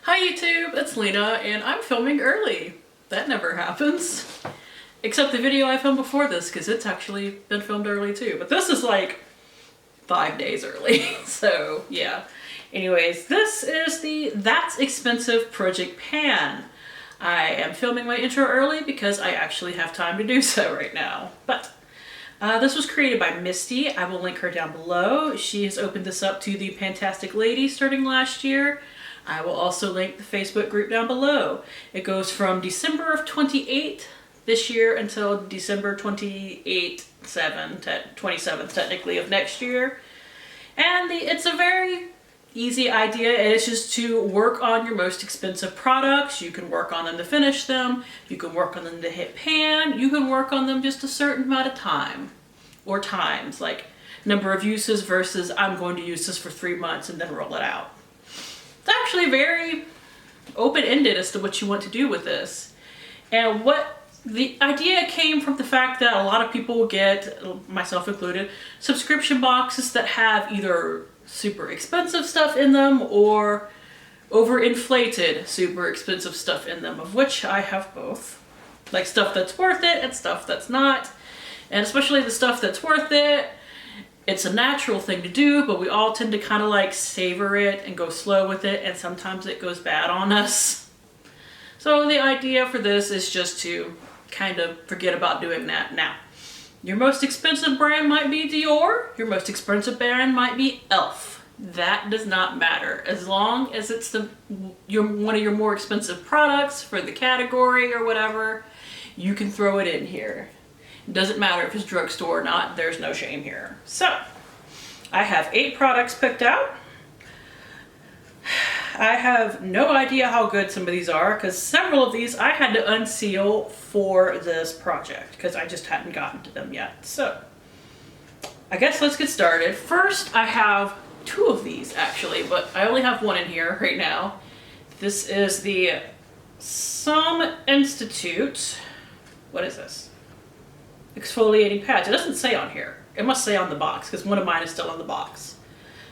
Hi YouTube, it's Lena, and I'm filming early. That never happens. Except the video I filmed before this, because it's actually been filmed early too. But this is like 5 days early, so yeah. Anyways, this is the That's Expensive Project Pan. I am filming my intro early because I actually have time to do so right now. But this was created by Misty. I will link her down below. She has opened this up to the Fantastic Lady starting last year. I will also link the Facebook group down below. It goes from December of 28 this year until December 27th technically of next year. And it's a very easy idea. It's just to work on your most expensive products. You can work on them to finish them. You can work on them to hit pan. You can work on them just a certain amount of time or times, like number of uses versus I'm going to use this for 3 months and then roll it out. It's actually very open-ended as to what you want to do with this. And what the idea came from the fact that a lot of people get, myself included, subscription boxes that have either super expensive stuff in them or overinflated super expensive stuff in them, of which I have both. Like stuff that's worth it and stuff that's not. And especially the stuff that's worth it, it's a natural thing to do, but we all tend to kind of like savor it and go slow with it, and sometimes it goes bad on us. So the idea for this is just to kind of forget about doing that. Now, your most expensive brand might be Dior, your most expensive brand might be Elf. That does not matter. As long as it's one of your more expensive products for the category or whatever, you can throw it in here. It doesn't matter if it's drugstore or not, there's no shame here. So, I have 8 products picked out. I have no idea how good some of these are, because several of these I had to unseal for this project, because I just hadn't gotten to them yet. So, I guess let's get started. First, I have 2 of these actually, but I only have 1 in here right now. This is the Some Institute. What is this? Exfoliating pads. It doesn't say on here. It must say on the box, because one of mine is still on the box.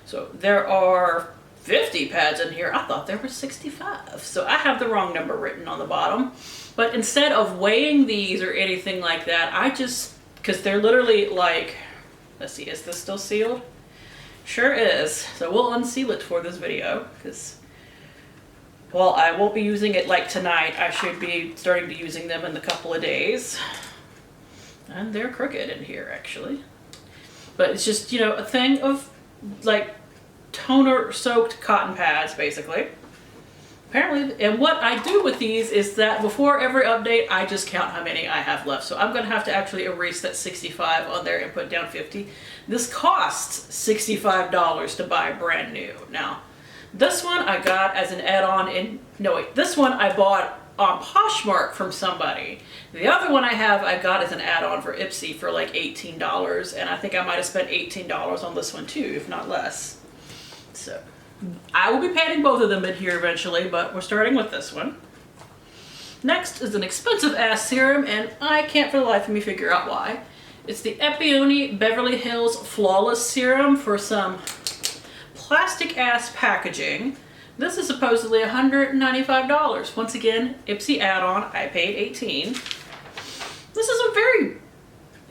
So there are 50 pads in here. I thought there were 65. So I have the wrong number written on the bottom. But instead of weighing these or anything like that, I just, because they're literally like, let's see, is this still sealed? Sure is. So we'll unseal it for this video, because while I won't be using it like tonight, I should be starting to using them in a couple of days. And they're crooked in here, actually. But it's just, you know, a thing of, like, toner-soaked cotton pads, basically. Apparently, and what I do with these is that before every update, I just count how many I have left. So I'm going to have to actually erase that 65 on there and put down 50. This costs $65 to buy brand new. Now, this one I got as an add-on in, no wait, this one I bought on Poshmark from somebody. The other one I got as an add-on for Ipsy for like $18, and I think I might have spent $18 on this one too, if not less. So, I will be painting both of them in here eventually, but we're starting with this one. Next is an expensive ass serum, and I can't for the life of me figure out why. It's the Epione Beverly Hills Flawless Serum for some plastic ass packaging. This is supposedly $195. Once again, Ipsy add-on. I paid $18. This is a very,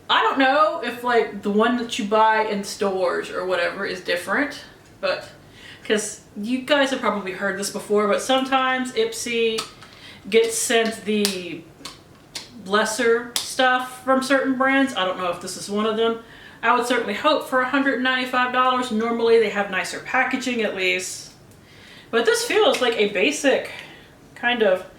I don't know if like the one that you buy in stores or whatever is different, but because you guys have probably heard this before, but sometimes Ipsy gets sent the lesser stuff from certain brands. I don't know if this is one of them. I would certainly hope for $195. Normally they have nicer packaging at least. But this feels like a basic kind of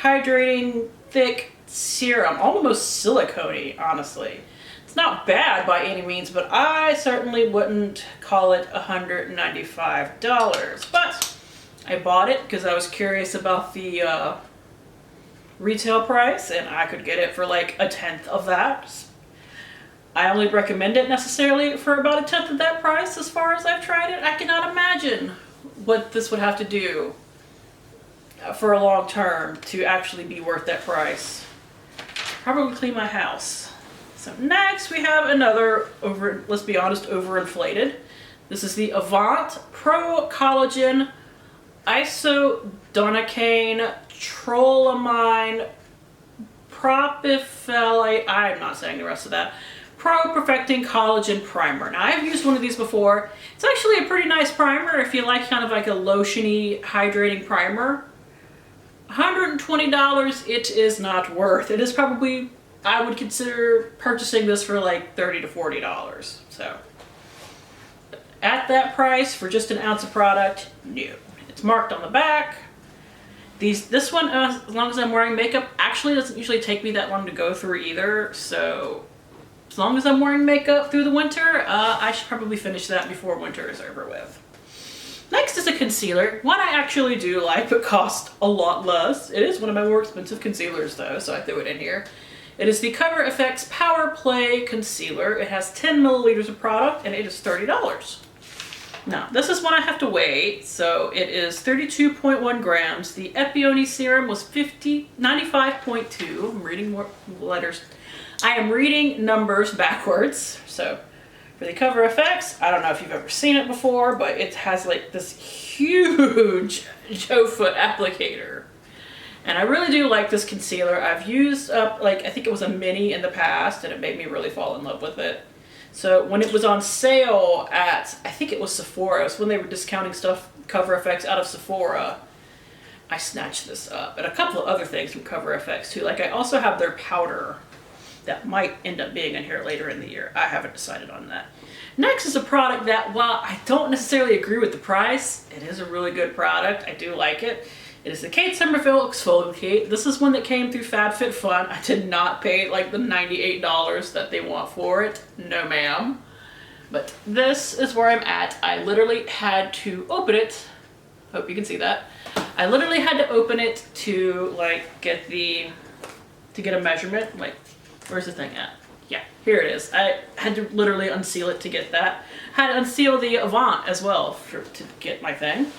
hydrating, thick serum, almost silicone-y, honestly. It's not bad by any means, but I certainly wouldn't call it $195. But I bought it because I was curious about the retail price, and I could get it for like 1/10 of that. I only recommend it necessarily for about 1/10 of that price as far as I've tried it. I cannot imagine what this would have to do for a long term to actually be worth that price. Probably clean my house. So next we have another let's be honest, overinflated. This is the Avant Pro Collagen isodonacane trolamine propyphelate, I'm not saying the rest of that, Pro Perfecting Collagen Primer. Now, I've used one of these before. It's actually a pretty nice primer if you like kind of like a lotiony hydrating primer. $120 it is not worth. It is probably, I would consider purchasing this for like $30 to $40. So at that price for just an ounce of product, no. It's marked on the back. This one, as long as I'm wearing makeup, actually doesn't usually take me that long to go through either. So as long as I'm wearing makeup through the winter, I should probably finish that before winter is over with. Next is a concealer. One I actually do like, but costs a lot less. It is one of my more expensive concealers though, so I threw it in here. It is the Cover FX Power Play Concealer. It has 10 milliliters of product and it is $30. Now, this is one I have to weigh, so it is 32.1 grams. The Epione serum was 95.2. I'm reading more letters. I am reading numbers backwards. So for the Cover FX, I don't know if you've ever seen it before, but it has like this huge Joe foot applicator. And I really do like this concealer. I've used up, like, I think it was a mini in the past, and it made me really fall in love with it. So when it was on sale at, I think it was Sephora, it was when they were discounting stuff, Cover FX out of Sephora, I snatched this up. And a couple of other things from Cover FX too. Like I also have their powder that might end up being in here later in the year. I haven't decided on that. Next is a product that, while I don't necessarily agree with the price, it is a really good product. I do like it. It is the Kate Somerville Exfoliate. This is one that came through FabFitFun. I did not pay like the $98 that they want for it. No ma'am. But this is where I'm at. I literally had to open it. Hope you can see that. I literally had to open it to like get a measurement. Like, where's the thing at? Yeah, here it is. I had to literally unseal it to get that. Had to unseal the Avant as well to get my thing.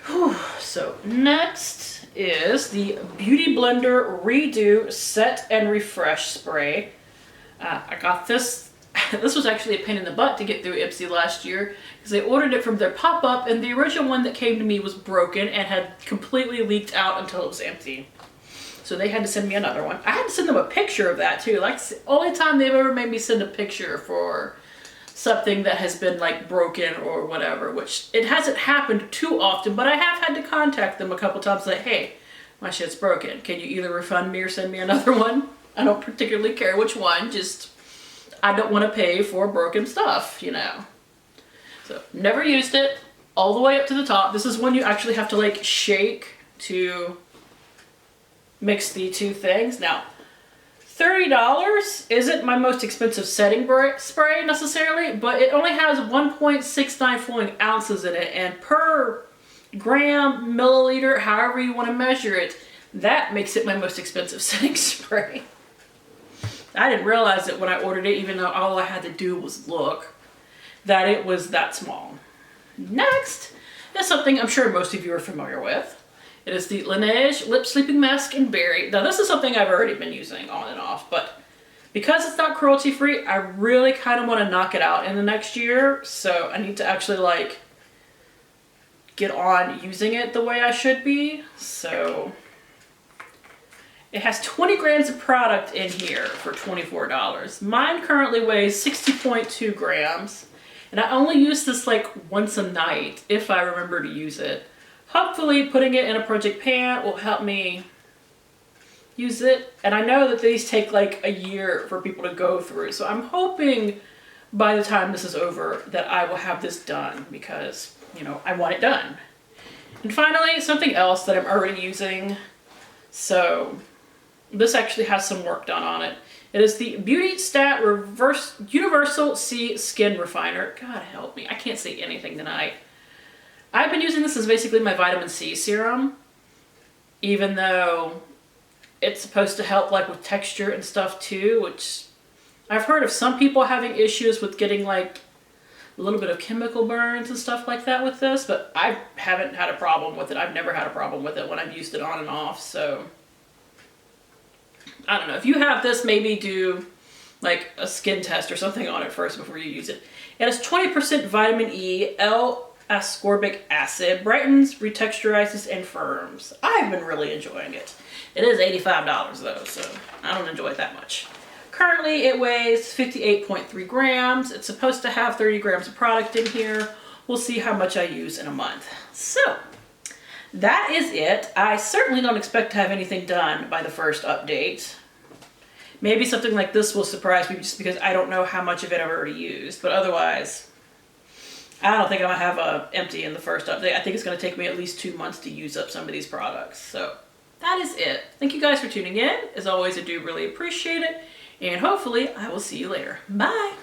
Whew. So next is the Beauty Blender Redo Set and Refresh Spray. I got this. This was actually a pain in the butt to get through Ipsy last year because I ordered it from their pop-up and the original one that came to me was broken and had completely leaked out until it was empty. So they had to send me another one. I had to send them a picture of that too. Like, the only time they've ever made me send a picture for something that has been like broken or whatever, which it hasn't happened too often, but I have had to contact them a couple times like, hey, my shit's broken. Can you either refund me or send me another one? I don't particularly care which one, just I don't want to pay for broken stuff, you know. So never used it, all the way up to the top. This is one you actually have to like shake to mix the two things. Now, $30 isn't my most expensive setting spray necessarily, but it only has 1.694 ounces in it, and per gram, milliliter, however you want to measure it, that makes it my most expensive setting spray. I didn't realize it when I ordered it, even though all I had to do was look, that it was that small. Next is something I'm sure most of you are familiar with. It is the Laneige Lip Sleeping Mask in Berry. Now this is something I've already been using on and off, but because it's not cruelty free, I really kind of want to knock it out in the next year. So I need to actually like get on using it the way I should be. So it has 20 grams of product in here for $24. Mine currently weighs 60.2 grams. And I only use this like once a night if I remember to use it. Hopefully putting it in a project pan will help me use it. And I know that these take like a year for people to go through. So I'm hoping by the time this is over that I will have this done because, you know, I want it done. And finally, something else that I'm already using. So this actually has some work done on it. It is the Beauty Stat Universal C Skin Refiner. God help me, I can't say anything tonight. I've been using this as basically my vitamin C serum, even though it's supposed to help like with texture and stuff too, which I've heard of some people having issues with getting like a little bit of chemical burns and stuff like that with this, but I haven't had a problem with it. I've never had a problem with it when I've used it on and off, so I don't know. If you have this, maybe do like a skin test or something on it first before you use it. It has 20% vitamin E, ascorbic acid. Brightens, retexturizes, and firms. I've been really enjoying it. It is $85 though, so I don't enjoy it that much. Currently it weighs 58.3 grams. It's supposed to have 30 grams of product in here. We'll see how much I use in a month. So that is it. I certainly don't expect to have anything done by the first update. Maybe something like this will surprise me just because I don't know how much of it I've already used. But otherwise, I don't think I'm going to have empty in the first update. I think it's going to take me at least 2 months to use up some of these products. So that is it. Thank you guys for tuning in. As always, I do really appreciate it. And hopefully I will see you later. Bye.